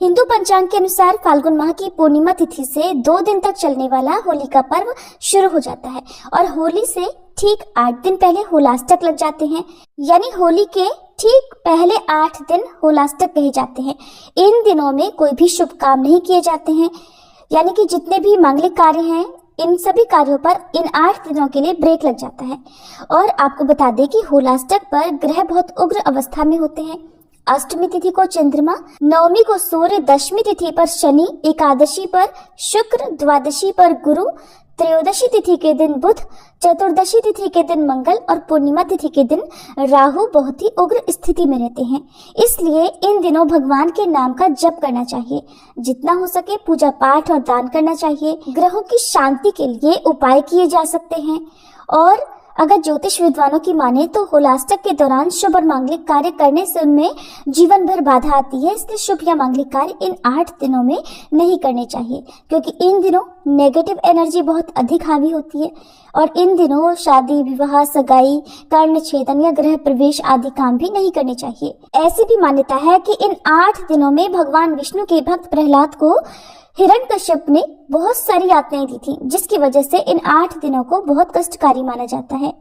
हिंदू पंचांग के अनुसार फाल्गुन माह की पूर्णिमा तिथि से 2 दिन तक चलने वाला होली का पर्व शुरू हो जाता है और होली से ठीक 8 दिन पहले होलाष्टक लग जाते हैं। यानी होली के ठीक पहले 8 दिन होलाष्टक कहे जाते हैं। इन दिनों में कोई भी शुभ काम नहीं किए जाते हैं, यानी कि जितने भी मांगलिक कार्य हैं इन सभी कार्यों पर इन 8 दिनों के लिए ब्रेक लग जाता है। और आपको बता दें कि होलाष्टक पर ग्रह बहुत उग्र अवस्था में होते हैं। अष्टमी तिथि को चंद्रमा, नवमी को सूर्य, दशमी तिथि पर शनि, एकादशी पर शुक्र, द्वादशी पर गुरु, त्रयोदशी तिथि के दिन बुध, चतुर्दशी तिथि के दिन मंगल और पूर्णिमा तिथि के दिन राहु बहुत ही उग्र स्थिति में रहते हैं। इसलिए इन दिनों भगवान के नाम का जप करना चाहिए। जितना हो सके पूजा पाठ और दान करना चाहिए। ग्रहों की शांति के लिए उपाय किए जा सकते हैं। और अगर ज्योतिष विद्वानों की माने तो होलाष्टक के दौरान शुभ और मांगलिक कार्य करने से उनमें जीवन भर बाधा आती है। इसलिए शुभ या मांगलिक कार्य इन 8 दिनों में नहीं करने चाहिए, क्योंकि इन दिनों नेगेटिव एनर्जी बहुत अधिक हावी होती है और इन दिनों शादी, विवाह, सगाई, कर्ण छेदन या गृह प्रवेश आदि काम भी नहीं करने चाहिए। ऐसी भी मान्यता है कि इन 8 दिनों में भगवान विष्णु के भक्त प्रहलाद को हिरण्यकश्यप ने बहुत सारी यातनाएं दी थी, जिसकी वजह से इन 8 दिनों को बहुत कष्टकारी माना जाता है।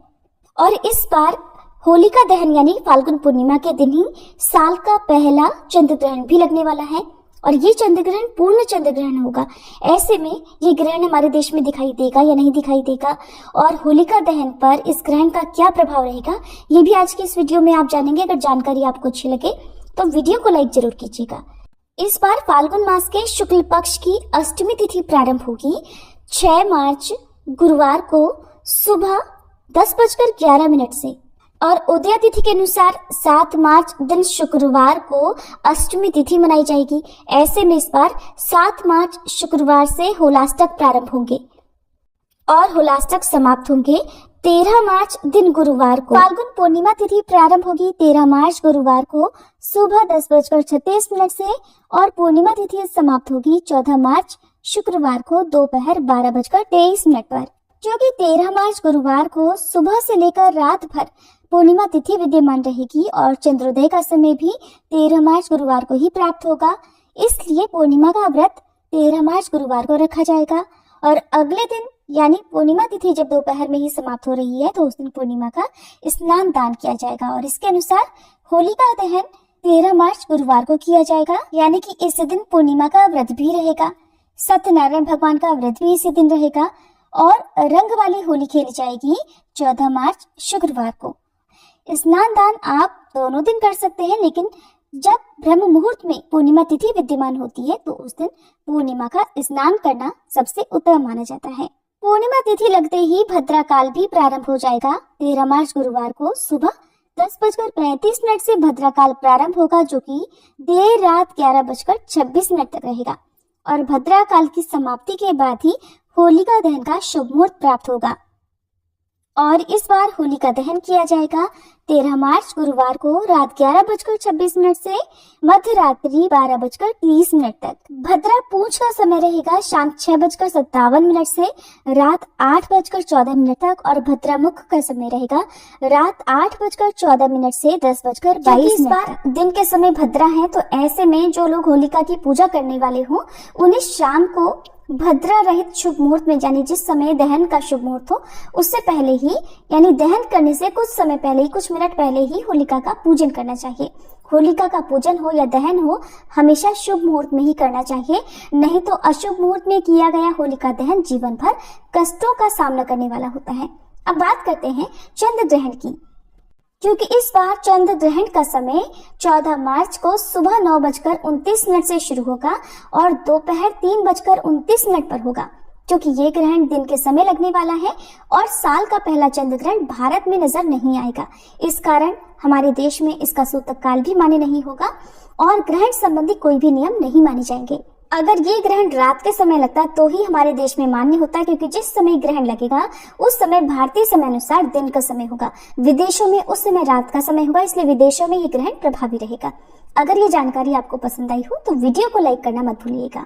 और इस बार होलिका दहन यानी फाल्गुन पूर्णिमा के दिन ही साल का पहला चंद्र ग्रहण भी लगने वाला है और ये चंद्र ग्रहण पूर्ण चंद्र ग्रहण होगा। ऐसे में ये ग्रहण हमारे देश में दिखाई देगा या नहीं दिखाई देगा और होलिका दहन पर इस ग्रहण का क्या प्रभाव रहेगा, ये भी आज की इस वीडियो में आप जानेंगे। अगर जानकारी आपको अच्छी लगे तो वीडियो को लाइक जरूर कीजिएगा। इस बार फाल्गुन मास के शुक्ल पक्ष की अष्टमी तिथि प्रारंभ होगी 6 मार्च गुरुवार को सुबह 10:11 से और उदय तिथि के अनुसार 7 मार्च दिन शुक्रवार को अष्टमी तिथि मनाई जाएगी। ऐसे में इस बार 7 मार्च शुक्रवार से होलाष्टक प्रारंभ होंगे और होलाष्टक समाप्त होंगे 13 मार्च दिन गुरुवार को। फाल्गुन पूर्णिमा तिथि प्रारंभ होगी 13 मार्च गुरुवार को सुबह 10:36 से और पूर्णिमा तिथि समाप्त होगी 14 मार्च शुक्रवार को दोपहर 12:23 पर। क्योंकि 13 मार्च गुरुवार को सुबह से लेकर रात भर पूर्णिमा तिथि विद्यमान रहेगी और चंद्रोदय का समय भी 13 मार्च गुरुवार को ही प्राप्त होगा, इसलिए पूर्णिमा का व्रत 13 मार्च गुरुवार को रखा जाएगा। और अगले दिन यानी पूर्णिमा तिथि जब दोपहर में ही समाप्त हो रही है तो उस दिन पूर्णिमा का स्नान दान किया जाएगा और इसके अनुसार होलिका दहन 13 मार्च गुरुवार को किया जाएगा। यानी कि इस दिन पूर्णिमा का व्रत भी रहेगा, सत्यनारायण भगवान का व्रत भी इसी दिन रहेगा और रंग वाली होली खेली जाएगी 14 मार्च शुक्रवार को। स्नान दान आप दोनों दिन कर सकते हैं, लेकिन जब ब्रह्म मुहूर्त में पूर्णिमा तिथि विद्यमान होती है तो उस दिन पूर्णिमा का स्नान करना सबसे उत्तम माना जाता है। पूर्णिमा तिथि लगते ही भद्रा काल भी प्रारंभ हो जाएगा। 13 मार्च गुरुवार को सुबह 10:35 से भद्रा काल प्रारंभ होगा, जो कि देर रात 11:26 तक रहेगा और भद्रा काल की समाप्ति के बाद ही होलिका दहन का शुभ मुहूर्त प्राप्त होगा। और इस बार होलिका दहन किया जाएगा 13 मार्च गुरुवार को रात 11:26 से मध्य रात्रि 12:30 तक। भद्रा पूंछ का समय रहेगा शाम 6:57 से रात 8:14 तक और भद्रा मुख का समय रहेगा रात 8:14 से 10:22। इस बार दिन के समय भद्रा है, तो ऐसे में जो लोग होलिका की पूजा करने वाले हों उन्हें शाम को भद्रा रहित शुभ मुहूर्त में, यानी जिस समय दहन का शुभ मुहूर्त हो उससे पहले ही, यानी दहन करने से कुछ समय पहले ही, कुछ मिनट पहले ही होलिका का पूजन करना चाहिए। होलिका का पूजन हो या दहन हो हमेशा शुभ मुहूर्त में ही करना चाहिए, नहीं तो अशुभ मुहूर्त में किया गया होलिका दहन जीवन भर कष्टों का सामना करने वाला होता है। अब बात करते हैं चंद्र ग्रहण की, क्योंकि इस बार चंद्र ग्रहण का समय 14 मार्च को सुबह 9:29 से शुरू होगा और दोपहर 3:29 पर होगा, क्योंकि ये ग्रहण दिन के समय लगने वाला है और साल का पहला चंद्र ग्रहण भारत में नजर नहीं आएगा। इस कारण हमारे देश में इसका सूतक काल भी मान्य नहीं होगा और ग्रहण संबंधी कोई भी नियम नहीं माने जाएंगे। अगर ये ग्रहण रात के समय लगता तो ही हमारे देश में मान्य होता, क्योंकि जिस समय ग्रहण लगेगा उस समय भारतीय समय अनुसार दिन का समय होगा, विदेशों में उस समय रात का समय होगा, इसलिए विदेशों में ये ग्रहण प्रभावी रहेगा। अगर ये जानकारी आपको पसंद आई हो तो वीडियो को लाइक करना मत भूलिएगा।